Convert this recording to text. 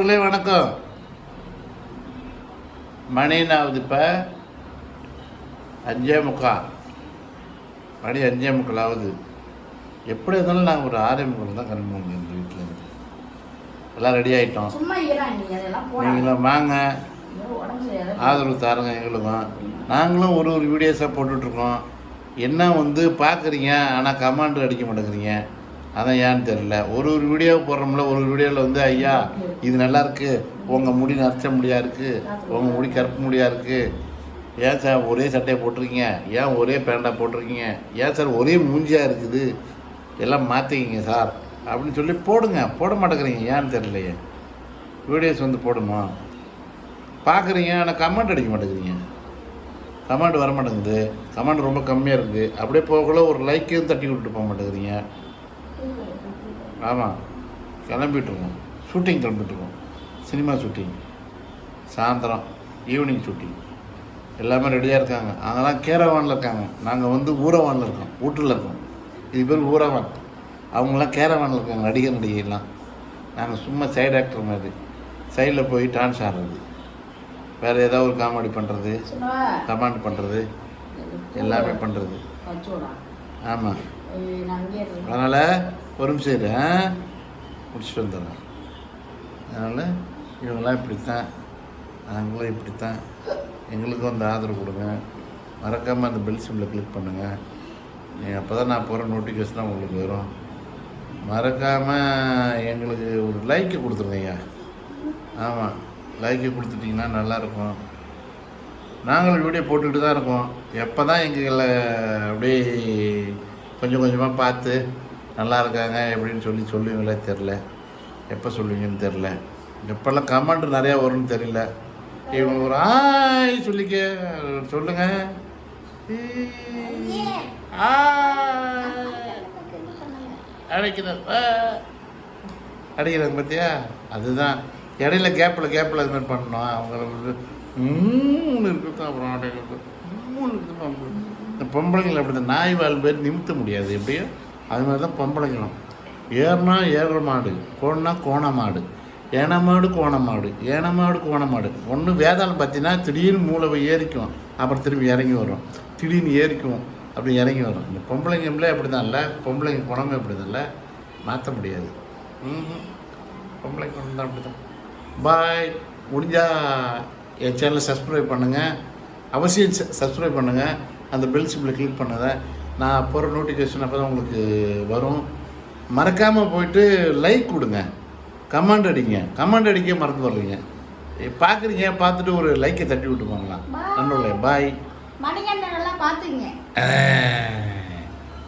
நண்பர்களே வணக்கம். மணினாவது இப்போ 5:45, மணி 5:45 ஆகுது. எப்படி இருந்தாலும் நாங்கள் ஒரு 6:45 தான் கிளம்புவோம் எங்கள் வீட்டிலேருந்து. எல்லாம் ரெடி ஆகிட்டோம். நீங்களும் வாங்க, ஆதரவு தாருங்க எங்களுக்கும். நாங்களும் ஒரு வீடியோஸாக போட்டுட்ருக்கோம். என்ன பார்க்குறீங்க, ஆனால் கமெண்ட் அடிக்க மாட்டேங்கிறீங்க. அதான் ஏன்னு தெரியல. ஒரு வீடியோ போடுறோம்ல, ஒரு வீடியோவில் ஐயா இது நல்லாயிருக்கு, உங்கள் முடி நரைச்ச முடியாக இருக்குது, உங்கள் முடி கருப்பு முடியாக இருக்குது, ஏன் சார் ஒரே சட்டையை போட்டிருக்கீங்க, ஏன் ஒரே பேண்டாக போட்டிருக்கீங்க, ஏன் சார் ஒரே மூஞ்சியாக இருக்குது, எல்லாம் மாற்றிக்கிங்க சார் அப்படின்னு சொல்லி போட மாட்டேங்கிறீங்க. ஏன்னு தெரியலையே. வீடியோஸ் போடணும் பார்க்குறீங்க, ஆனால் கமெண்ட் அடிக்க மாட்டேங்கிறீங்க. கமெண்ட் வர மாட்டேங்குது, கமெண்ட் ரொம்ப கம்மியாக இருக்குது. அப்படியே போகக்குள்ள ஒரு லைக்கையும் தட்டி விட்டுட்டு போக மாட்டேங்கிறீங்க. ஆமாம், கிளம்பிட்டுருக்கோம், ஷூட்டிங் கிளம்பிட்டுருக்கோம். சினிமா ஷூட்டிங், சாயந்தரம் ஈவினிங் ஷூட்டிங், எல்லாமே ரெடியாக இருக்காங்க. அவங்கெல்லாம் கேரவானில் இருக்காங்க. நாங்கள் ஊரவானில் இருக்கோம், வீட்டில் இருக்கோம். இது பேர் ஊரவான். அவங்களாம் கேரவானில் இருக்காங்க, நடிகைலாம். நாங்கள் சும்மா சைடு ஆக்டர் மாதிரி சைடில் போய் டான்ஸ் ஆடுறது, வேறு ஏதாவது ஒரு காமெடி பண்ணுறது, கமெண்ட் பண்ணுறது, எல்லாமே பண்ணுறது. ஆமாம், அதனால் ஒரு நிமிஷம் முடிச்சுட்டு வந்துடுறேன். அதனால் இவங்களாம் இப்படித்தான், நாங்களும் இப்படித்தான். எங்களுக்கும் ஆதரவு கொடுங்க. மறக்காமல் அந்த பெல் சிம்பிளை கிளிக் பண்ணுங்கள். அப்போ தான் நான் போகிற நோட்டிஃபிகேஷனாக உங்களுக்கு வரும். மறக்காமல் எங்களுக்கு ஒரு லைக்கு கொடுத்துருங்க ஐயா. ஆமாம், லைக்கு கொடுத்துட்டிங்கன்னா நல்லாயிருக்கும். நாங்களும் வீடியோ போட்டுக்கிட்டு தான் இருக்கோம். எப்போ தான் எங்களை அப்படியே கொஞ்சம் கொஞ்சமாக பார்த்து நல்லா இருக்காங்க எப்படின்னு சொல்லுவீங்களே தெரில. எப்போ சொல்லுவீங்கன்னு தெரில. எப்போல்லாம் கமெண்ட் நிறையா வரும்னு தெரியல. இவங்க ஒரு ஆய் சொல்லுங்க. அடிக்கிறாங்க பார்த்தியா? அதுதான் இடையில கேப்பில் அது மாதிரி பண்ணணும். அவங்களுக்கு இருக்குது. அப்புறம் இந்த பொம்பளைங்களை அப்படி இந்த நாய் வாழ் பேர் நிமித்த முடியாது. எப்படியோ அது மாதிரி தான் பொம்பளைங்களும். ஏறுனா ஏறுற மாடு, கோணா கோண மாடு, ஏனமாடு கோணமாடு, ஏனமாடு கோணமாடு. ஒன்று வேதாளம் பார்த்தீங்கன்னா திடீர்னு மூளை ஏறிக்கும், அப்புறம் திரும்பி இறங்கி வரும், திடீர்னு ஏறிக்கும், அப்படி இறங்கி வரும். இந்த பொம்பளைங்களே அப்படி தான் இல்லை, பொம்பளைங்க குணமே அப்படி தான் இல்லை, மாற்ற முடியாது. பொம்பளை குணம் தான் அப்படி தான். பாய். முடிஞ்சால் என் சேனலை சப்ஸ்கிரைப் பண்ணுங்கள், அவசியம் சப்ஸ்கிரைப் பண்ணுங்கள். அந்த பெல் சிம்பிளை கிளிக் பண்ணுங்கள். நான் போகிற நோட்டிஃபிகேஷன் அப்போ தான் உங்களுக்கு வரும். மறக்காமல் போயிட்டு லைக் கொடுங்க, கமெண்ட் அடிங்க. கமெண்ட் அடிக்க மறந்து வரலைங்க. பார்க்குறீங்க, பார்த்துட்டு ஒரு லைக்கை தட்டி விட்டு போங்களாம். நண்பர்களே, பாய்.